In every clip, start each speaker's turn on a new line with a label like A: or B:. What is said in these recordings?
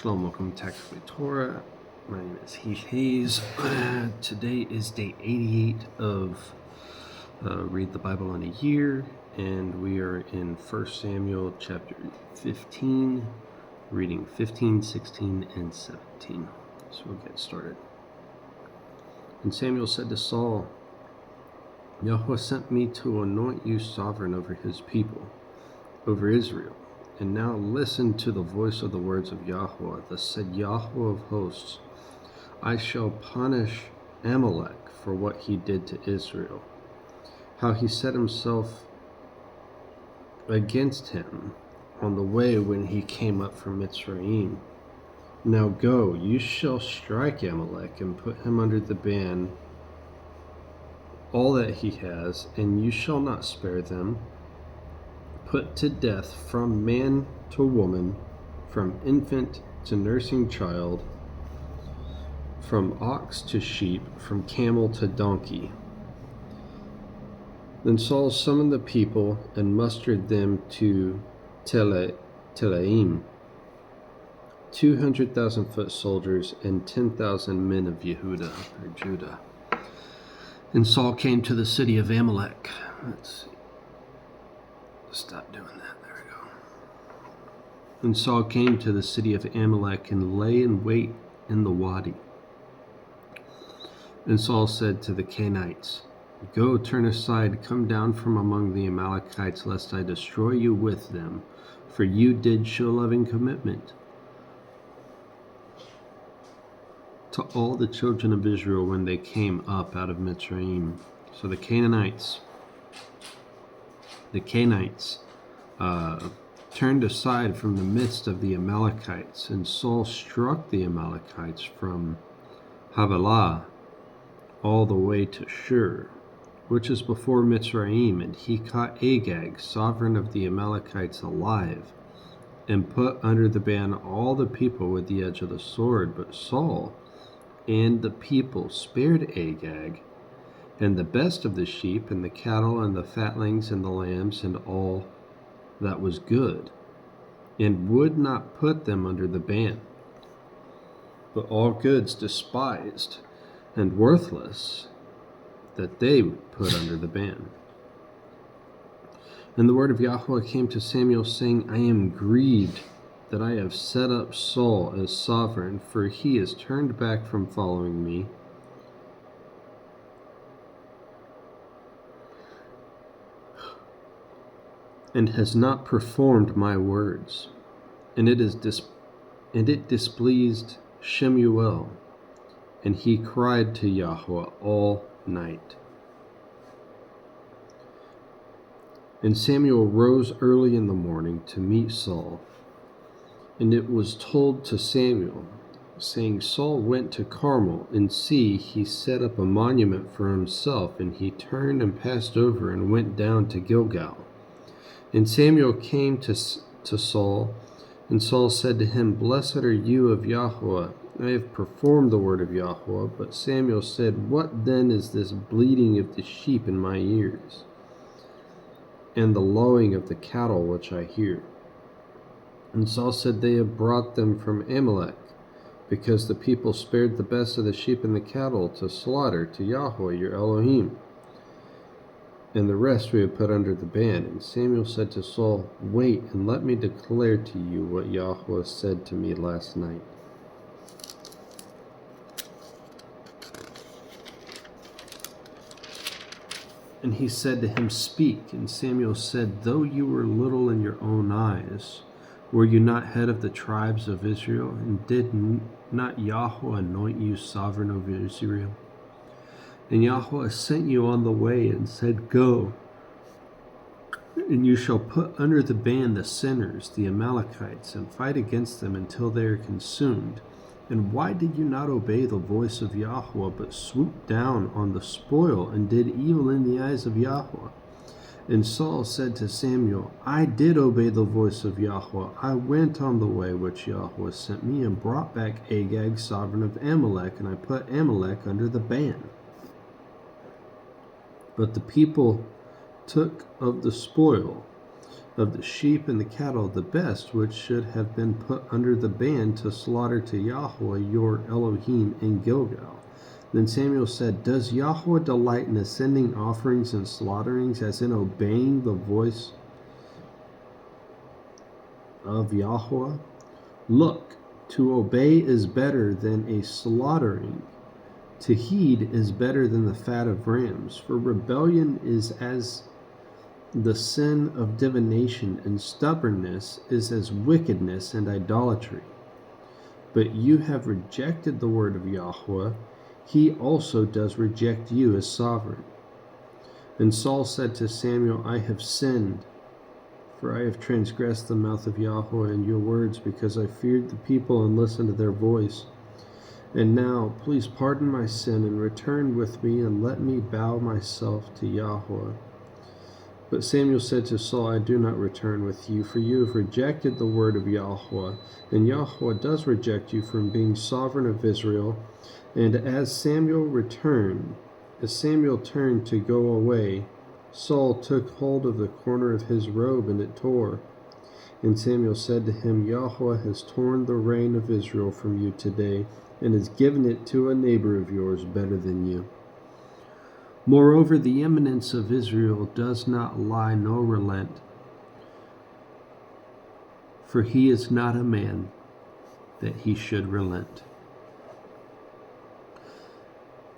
A: Shalom, welcome to Tactically Torah. My name is Heath Hayes. Today is day 88 of Read the Bible in a Year, and we are in 1 Samuel chapter 15, reading 15, 16, and 17. So we'll get started. And Samuel said to Saul, Yahweh sent me to anoint you sovereign over his people, over Israel. And now listen to the voice of the words of Yahweh. Thus said Yahweh of hosts, I shall punish Amalek for what he did to Israel, how he set himself against him on the way when he came up from Mitzrayim. Now go, you shall strike Amalek and put him under the ban, all that he has, and you shall not spare them. Put to death from man to woman, from infant to nursing child, from ox to sheep, from camel to donkey. Then Saul summoned the people and mustered them to Telaim, 200,000 foot soldiers and 10,000 men of Yehuda, or Judah. And Saul came to the city of Amalek. Let's see. Stop doing that. There we go. And Saul came to the city of Amalek and lay in wait in the wadi. And Saul said to the Canaanites, Go, turn aside, come down from among the Amalekites, lest I destroy you with them, for you did show loving commitment to all the children of Israel when they came up out of Mitzrayim. So the Canaanites turned aside from the midst of the Amalekites, and Saul struck the Amalekites from Havilah all the way to Shur, which is before Mitzrayim, and he caught Agag, sovereign of the Amalekites, alive, and put under the ban all the people with the edge of the sword. But Saul and the people spared Agag, and the best of the sheep, and the cattle, and the fatlings, and the lambs, and all that was good, and would not put them under the ban. But all goods despised and worthless that they put under the ban. And the word of Yahweh came to Samuel, saying, I am grieved that I have set up Saul as sovereign, for he has turned back from following me, and has not performed my words. And it displeased Shemuel, and he cried to Yahweh all night. And Samuel rose early in the morning to meet Saul. And it was told to Samuel, saying, Saul went to Carmel, and see, he set up a monument for himself, and he turned and passed over and went down to Gilgal. And Samuel came to Saul, and Saul said to him, Blessed are you of Yahweh. I have performed the word of Yahweh. But Samuel said, What then is this bleating of the sheep in my ears, and the lowing of the cattle which I hear? And Saul said, They have brought them from Amalek, because the people spared the best of the sheep and the cattle to slaughter to Yahweh your Elohim. And the rest we have put under the ban. And Samuel said to Saul, Wait, and let me declare to you what Yahweh said to me last night. And he said to him, Speak. And Samuel said, Though you were little in your own eyes, were you not head of the tribes of Israel? And did not Yahweh anoint you sovereign over Israel? And Yahweh sent you on the way and said, Go, and you shall put under the ban the sinners, the Amalekites, and fight against them until they are consumed. And why did you not obey the voice of Yahweh, but swooped down on the spoil and did evil in the eyes of Yahweh? And Saul said to Samuel, I did obey the voice of Yahweh. I went on the way which Yahweh sent me, and brought back Agag, sovereign of Amalek, and I put Amalek under the ban. But the people took of the spoil of the sheep and the cattle, the best which should have been put under the ban to slaughter to Yahweh your Elohim in Gilgal. Then Samuel said, Does Yahweh delight in ascending offerings and slaughterings, as in obeying the voice of Yahweh? Look, to obey is better than a slaughtering. To heed is better than the fat of rams. For rebellion is as the sin of divination, and stubbornness is as wickedness and idolatry. But you have rejected the word of Yahweh. He also does reject you as sovereign. And Saul said to Samuel, I have sinned, for I have transgressed the mouth of Yahweh and your words, because I feared the people and listened to their voice. And now, please pardon my sin and return with me, and let me bow myself to Yahweh. But Samuel said to Saul, I do not return with you, for you have rejected the word of Yahweh, and Yahweh does reject you from being sovereign of Israel. And as Samuel turned to go away, Saul took hold of the corner of his robe, and it tore. And Samuel said to him, Yahweh has torn the reign of Israel from you today, and has given it to a neighbor of yours better than you. Moreover, the eminence of Israel does not lie nor relent, for he is not a man that he should relent.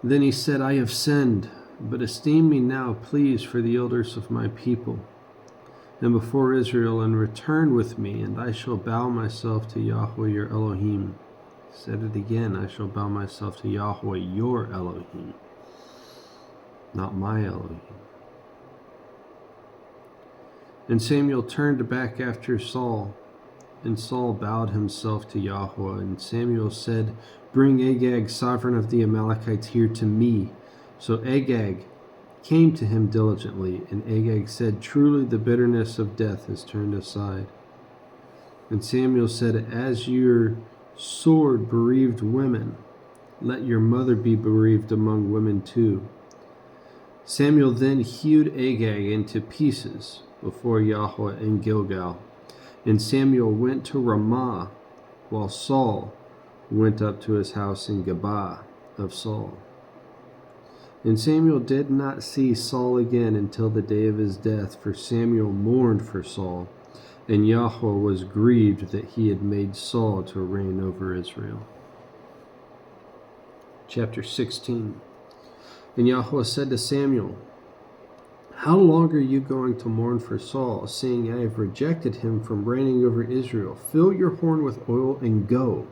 A: Then he said, I have sinned, but esteem me now, please, for the elders of my people, and before Israel, and return with me, and I shall bow myself to Yahweh your Elohim. He said it again, I shall bow myself to Yahweh your Elohim, not my Elohim. And Samuel turned back after Saul, and Saul bowed himself to Yahweh. And Samuel said, Bring Agag, sovereign of the Amalekites, here to me. So Agag came to him diligently, and Agag said, Truly the bitterness of death is turned aside. And Samuel said, As your sword bereaved women, let your mother be bereaved among women too. Samuel then hewed Agag into pieces before Yahweh in Gilgal. And Samuel went to Ramah, while Saul went up to his house in Geba of Saul. And Samuel did not see Saul again until the day of his death, for Samuel mourned for Saul, and Yahweh was grieved that he had made Saul to reign over Israel. Chapter 16. And Yahweh said to Samuel, How long are you going to mourn for Saul, seeing I have rejected him from reigning over Israel? Fill your horn with oil and go.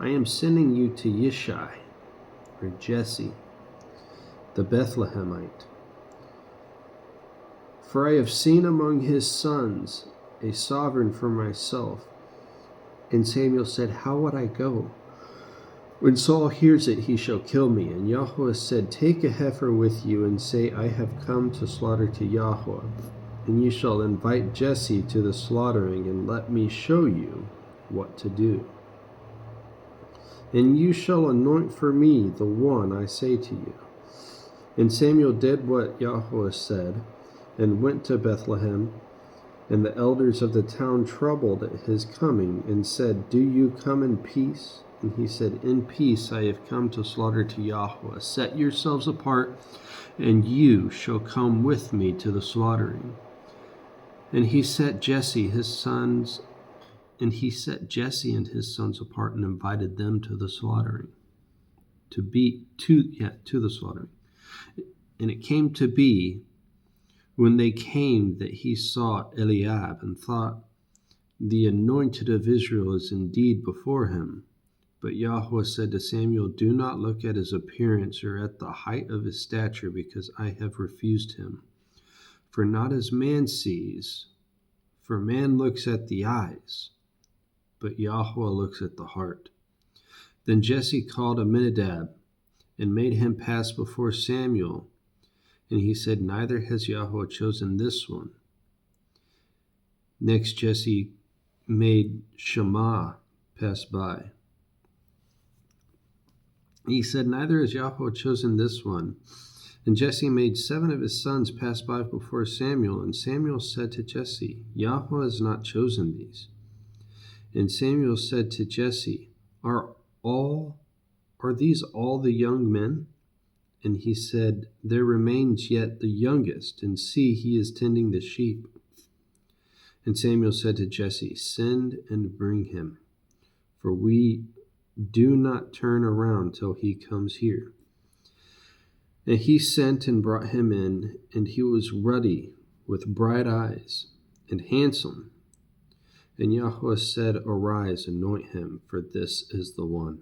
A: I am sending you to Yishai, or Jesse, the Bethlehemite. For I have seen among his sons a sovereign for myself. And Samuel said, How would I go? When Saul hears it, he shall kill me. And Yahweh said, Take a heifer with you, and say, I have come to slaughter to Yahweh. And you shall invite Jesse to the slaughtering, and let me show you what to do. And you shall anoint for me the one I say to you. And Samuel did what Yahweh said, and went to Bethlehem. And the elders of the town troubled at his coming, and said, Do you come in peace? And he said, In peace I have come to slaughter to Yahweh. Set yourselves apart, and you shall come with me to the slaughtering. And he set Jesse and his sons apart, and invited them to the slaughtering. To the slaughtering. And it came to be, when they came, that he saw Eliab, and thought, The anointed of Israel is indeed before him. But Yahweh said to Samuel, Do not look at his appearance or at the height of his stature, because I have refused him. For not as man sees, for man looks at the eyes, but Yahweh looks at the heart. Then Jesse called Amminadab, and made him pass before Samuel. And he said, Neither has Yahweh chosen this one. Next Jesse made Shammah pass by. He said, Neither has Yahweh chosen this one. And Jesse made 7 of his sons pass by before Samuel, and Samuel said to Jesse, Yahweh has not chosen these. And Samuel said to Jesse, Are these all the young men? And he said, There remains yet the youngest, and see, he is tending the sheep. And Samuel said to Jesse, Send and bring him, for we do not turn around till he comes here. And he sent and brought him in, and he was ruddy, with bright eyes, and handsome. And Yahweh said, Arise, anoint him, for this is the one.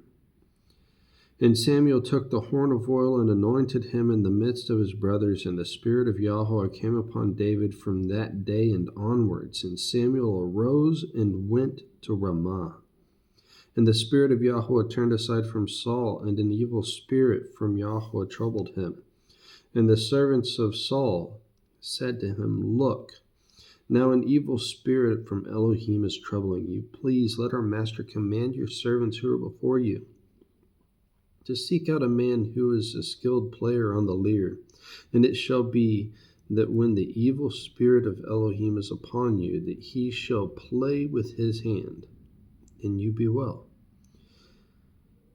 A: And Samuel took the horn of oil and anointed him in the midst of his brothers, and the Spirit of Yahweh came upon David from that day and onwards. And Samuel arose and went to Ramah. And the Spirit of Yahweh turned aside from Saul, and an evil spirit from Yahweh troubled him. And the servants of Saul said to him, Look, now an evil spirit from Elohim is troubling you. Please let our master command your servants who are before you to seek out a man who is a skilled player on the lyre. And it shall be that when the evil spirit of Elohim is upon you, that he shall play with his hand, and you be well.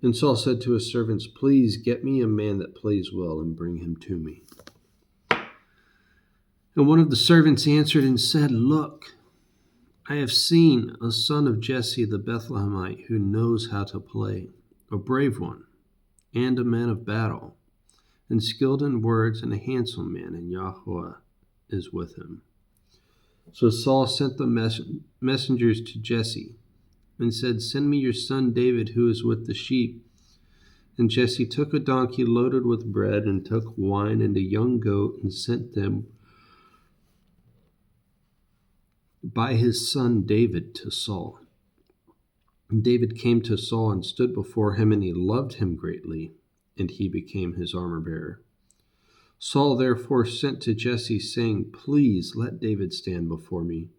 A: And Saul said to his servants, Please get me a man that plays well, and bring him to me. And one of the servants answered and said, Look, I have seen a son of Jesse the Bethlehemite who knows how to play, a brave one, and a man of battle, and skilled in words, and a handsome man, and Yahweh is with him. So Saul sent the messengers to Jesse, and said, Send me your son David, who is with the sheep. And Jesse took a donkey loaded with bread, and took wine and a young goat, and sent them by his son David to Saul. And David came to Saul and stood before him, and he loved him greatly, and he became his armor-bearer. Saul therefore sent to Jesse, saying, Please let David stand before me,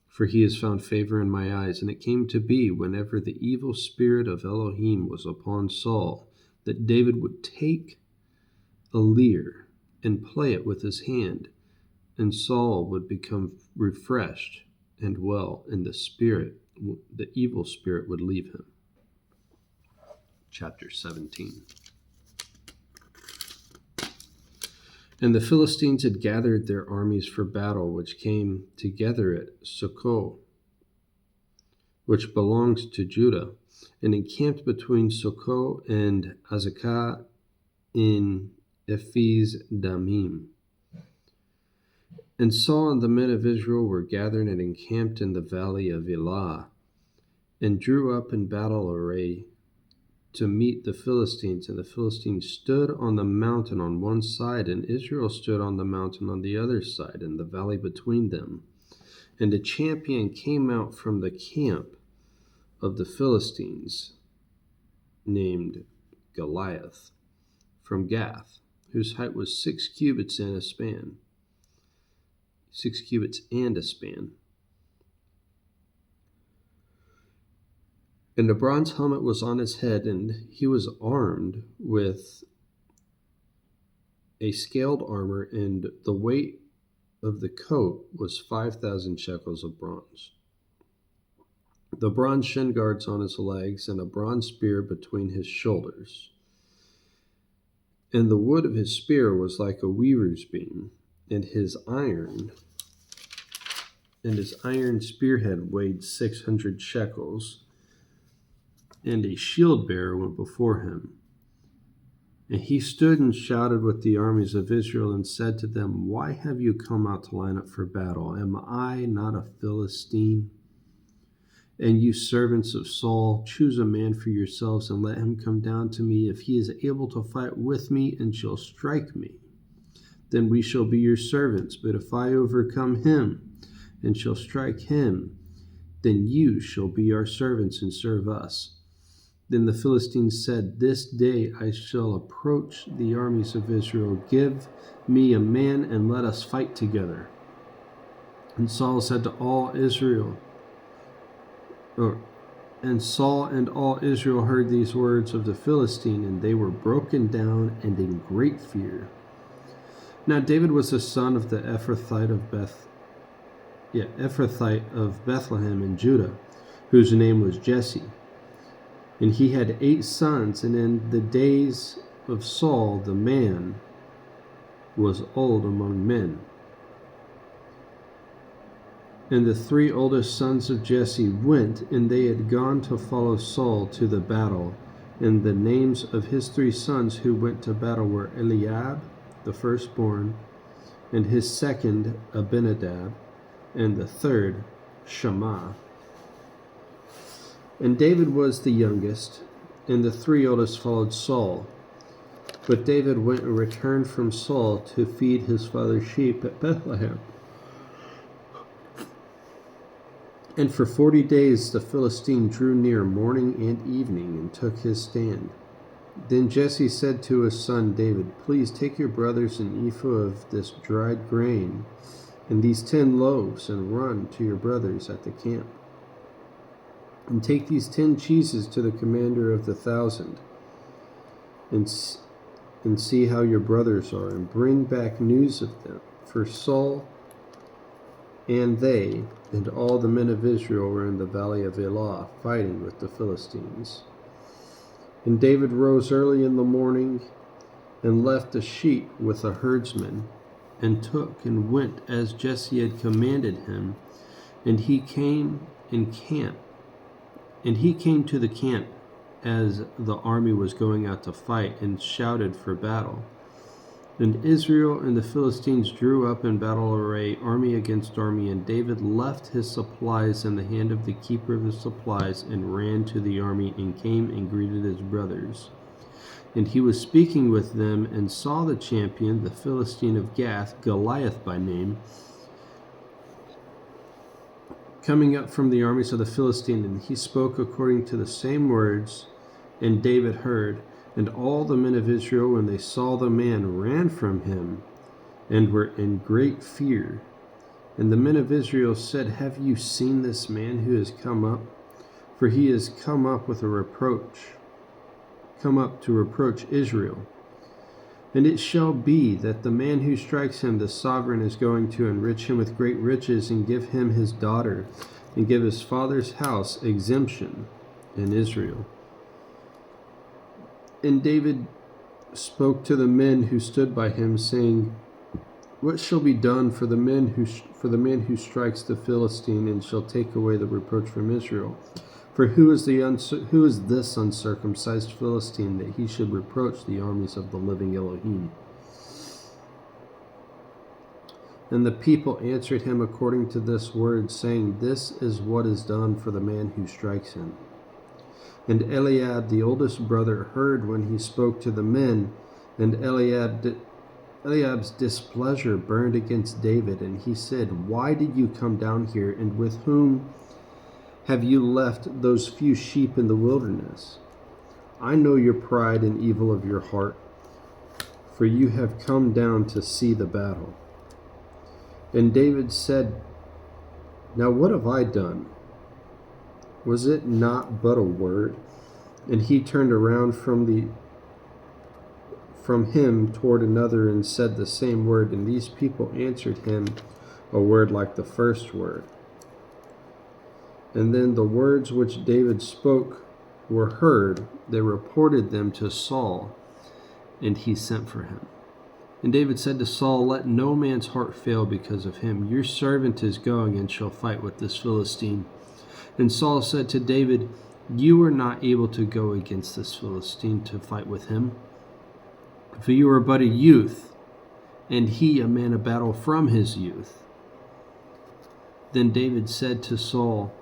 A: for he has found favor in my eyes. And it came to be, whenever the evil spirit of Elohim was upon Saul, that David would take a lyre and play it with his hand, and Saul would become refreshed and well, and the evil spirit would leave him. Chapter 17. And the Philistines had gathered their armies for battle, which came together at Socoh, which belongs to Judah, and encamped between Socoh and Azekah in Ephes Damim. And Saul and the men of Israel were gathered and encamped in the valley of Elah, and drew up in battle array to meet the Philistines. And the Philistines stood on the mountain on one side, and Israel stood on the mountain on the other side, in the valley between them. And a champion came out from the camp of the Philistines, named Goliath, from Gath, whose height was 6 cubits and a span. 6 cubits and a span. And a bronze helmet was on his head, and he was armed with a scaled armor, and the weight of the coat was 5,000 shekels of bronze. The bronze shin guards on his legs, and a bronze spear between his shoulders. And the wood of his spear was like a weaver's beam, and his iron spearhead weighed 600 shekels. And a shield bearer went before him. And he stood and shouted with the armies of Israel, and said to them, Why have you come out to line up for battle? Am I not a Philistine? And you servants of Saul, choose a man for yourselves, and let him come down to me. If he is able to fight with me and shall strike me, then we shall be your servants. But if I overcome him and shall strike him, then you shall be our servants and serve us. Then the Philistines said, This day I shall approach the armies of Israel. Give me a man, and let us fight together. And Saul said to all Israel, And Saul and all Israel heard these words of the Philistine, and they were broken down and in great fear. Now David was the son of the Ephrathite of Bethlehem in Judah, whose name was Jesse. And he had 8 sons, and in the days of Saul the man was old among men. And the 3 oldest sons of Jesse went, and they had gone to follow Saul to the battle. And the names of his 3 sons who went to battle were Eliab, the firstborn, and his second Abinadab, and the third Shammah. And David was the youngest, and the 3 oldest followed Saul. But David went and returned from Saul to feed his father's sheep at Bethlehem. And for 40 days the Philistine drew near morning and evening and took his stand. Then Jesse said to his son David, "Please take your brothers an ephah of this dried grain and these 10 loaves, and run to your brothers at the camp. And take these 10 cheeses to the commander of the 1,000, and see how your brothers are, and bring back news of them." For Saul and they and all the men of Israel were in the valley of Elah, fighting with the Philistines. And David rose early in the morning, and left the sheep with the herdsmen, and took and went as Jesse had commanded him. And he came to the camp as the army was going out to fight, and shouted for battle. And Israel and the Philistines drew up in battle array, army against army, and David left his supplies in the hand of the keeper of the supplies, and ran to the army, and came and greeted his brothers. And he was speaking with them, and saw the champion, the Philistine of Gath, Goliath by name, coming up from the armies of the Philistine, and he spoke according to the same words, and David heard. And all the men of Israel, when they saw the man, ran from him, and were in great fear. And the men of Israel said, "Have you seen this man who has come up? For he has come up to reproach Israel. And it shall be that the man who strikes him, the sovereign is going to enrich him with great riches, and give him his daughter, and give his father's house exemption in Israel." And David spoke to the men who stood by him, saying, "What shall be done for the man who strikes the Philistine, and shall take away the reproach from Israel? For who is this uncircumcised Philistine, that he should reproach the armies of the living Elohim?" And the people answered him according to this word, saying, "This is what is done for the man who strikes him." And Eliab, the oldest brother, heard when he spoke to the men, and Eliab's displeasure burned against David, and he said, "Why did you come down here, and with whom have you left those few sheep in the wilderness? I know your pride and evil of your heart, for you have come down to see the battle." And David said, "Now what have I done? Was it not but a word?" And he turned around from him toward another, and said the same word. And these people answered him a word like the first word. And then the words which David spoke were heard. They reported them to Saul, and he sent for him. And David said to Saul, "Let no man's heart fail because of him. Your servant is going and shall fight with this Philistine." And Saul said to David, "You are not able to go against this Philistine to fight with him, for you are but a youth, and he a man of battle from his youth." Then David said to Saul,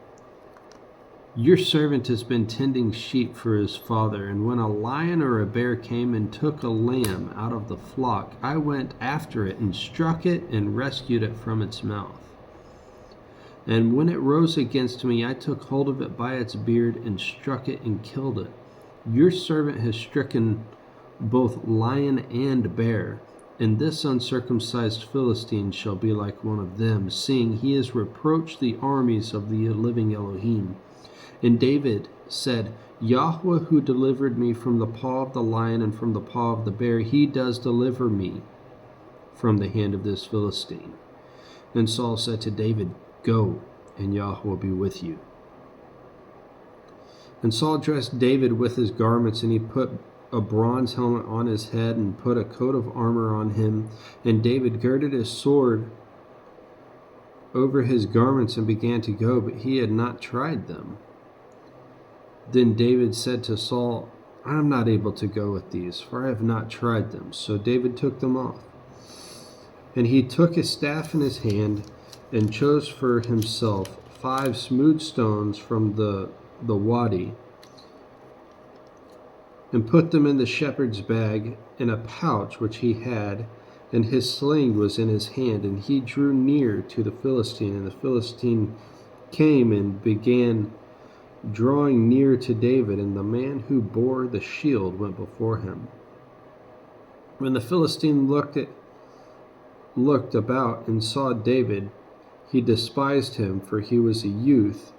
A: "Your servant has been tending sheep for his father, and when a lion or a bear came and took a lamb out of the flock, I went after it and struck it and rescued it from its mouth. And when it rose against me, I took hold of it by its beard and struck it and killed it. Your servant has stricken both lion and bear, and this uncircumcised Philistine shall be like one of them, seeing he has reproached the armies of the living Elohim. And David said, Yahweh, who delivered me from the paw of the lion and from the paw of the bear, he does deliver me from the hand of this Philistine. And Saul said to David, Go, and Yahweh be with you. And Saul dressed David with his garments, and he put a bronze helmet on his head and put a coat of armor on him. And David girded his sword over his garments and began to go, but he had not tried them. Then David said to Saul, I am not able to go with these, for I have not tried them. So David took them off. And he took his staff in his hand and chose for himself 5 smooth stones from the wadi, and put them in the shepherd's bag in a pouch which he had, and his sling was in his hand. And he drew near to the Philistine, and the Philistine came and began drawing near to David, and the man who bore the shield went before him. When the Philistine looked about and saw David, he despised him, for he was a youth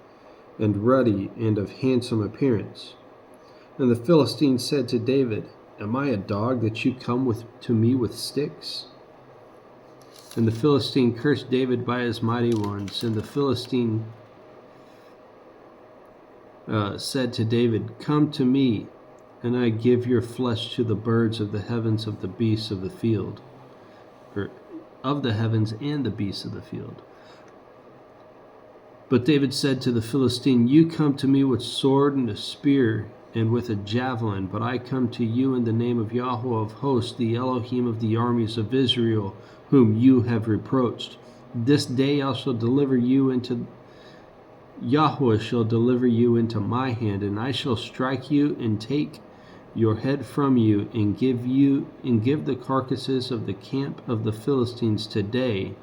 A: and ruddy and of handsome appearance. And the Philistine said to David, Am I a dog that you come to me with sticks? And the Philistine cursed David by his mighty ones. And the Philistine said to David, Come to me, and I give your flesh to the birds of the heavens, of the beasts of the field, or of the heavens and the beasts of the field. But David said to the Philistine, You come to me with sword and a spear and with a javelin, but I come to you in the name of Yahweh of hosts, the Elohim of the armies of Israel, whom you have reproached. This day Yahweh shall deliver you into my hand, and I shall strike you and take your head from you, and give the carcasses of the camp of the Philistines today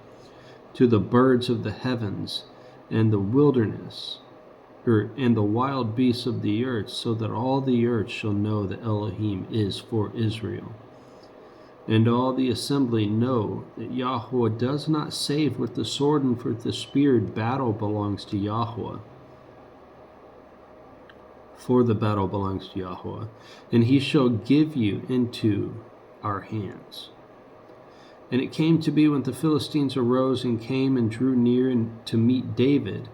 A: to the birds of the heavens and the wilderness, and the wild beasts of the earth, so that all the earth shall know that Elohim is for Israel. And all the assembly know that Yahweh does not save with the sword and with the spear. Battle belongs to Yahweh. For the battle belongs to Yahweh, and he shall give you into our hands. And it came to be, when the Philistines arose and came and drew near to meet David,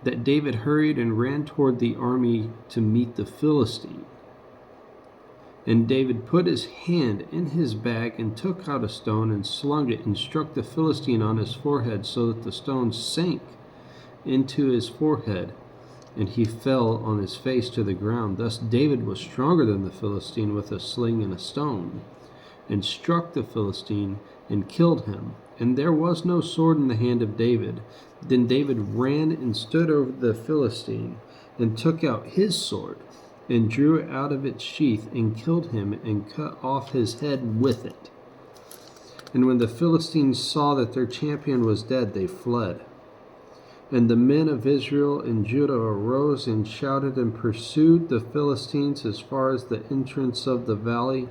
A: that David hurried and ran toward the army to meet the Philistine. And David put his hand in his bag and took out a stone and slung it and struck the Philistine on his forehead, so that the stone sank into his forehead, and he fell on his face to the ground. Thus David was stronger than the Philistine with a sling and a stone, and struck the Philistine and killed him. And there was no sword in the hand of David. Then David ran and stood over the Philistine, and took out his sword, and drew it out of its sheath, and killed him, and cut off his head with it. And when the Philistines saw that their champion was dead, they fled. And the men of Israel and Judah arose and shouted and pursued the Philistines as far as the entrance of the valley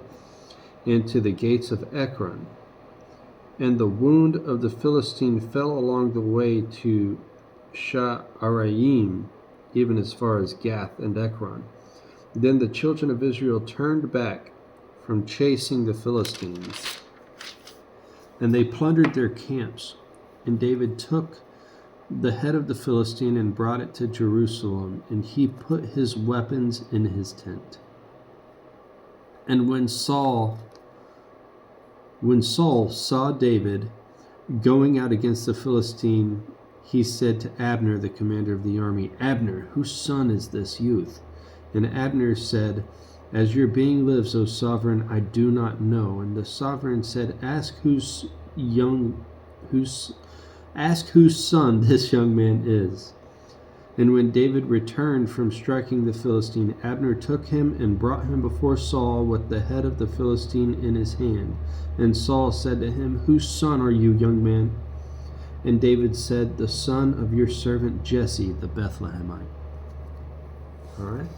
A: and to the gates of Ekron. And the wound of the Philistine fell along the way to Sha'araim, even as far as Gath and Ekron. Then the children of Israel turned back from chasing the Philistines, and they plundered their camps. And David took the head of the Philistine and brought it to Jerusalem, and he put his weapons in his tent. And when Saul saw David going out against the Philistine, he said to Abner, the commander of the army, Abner, whose son is this youth? And Abner said, As your being lives, O sovereign, I do not know. And the sovereign said, Ask whose son this young man is. And when David returned from striking the Philistine, Abner took him and brought him before Saul with the head of the Philistine in his hand. And Saul said to him, Whose son are you, young man? And David said, The son of your servant Jesse the Bethlehemite. All right.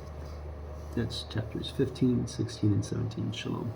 A: That's chapters 15, 16, and 17. Shalom.